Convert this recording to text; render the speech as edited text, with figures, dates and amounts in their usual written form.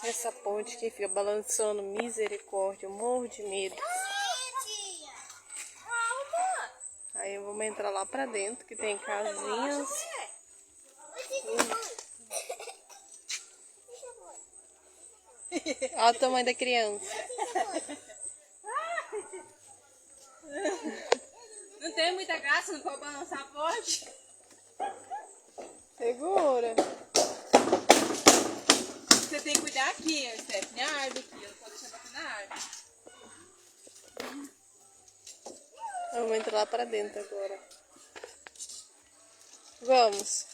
Essa ponte que fica balançando, misericórdia, eu morro de medo. Aí vamos entrar lá pra dentro, que tem casinhas. Olha o tamanho da criança. Não tem muita graça, não pode balançar a ponte. Segura. Você tem que cuidar aqui, Stephanie. A árvore aqui, eu não posso deixar bater na árvore. Vamos entrar lá pra dentro agora. Vamos.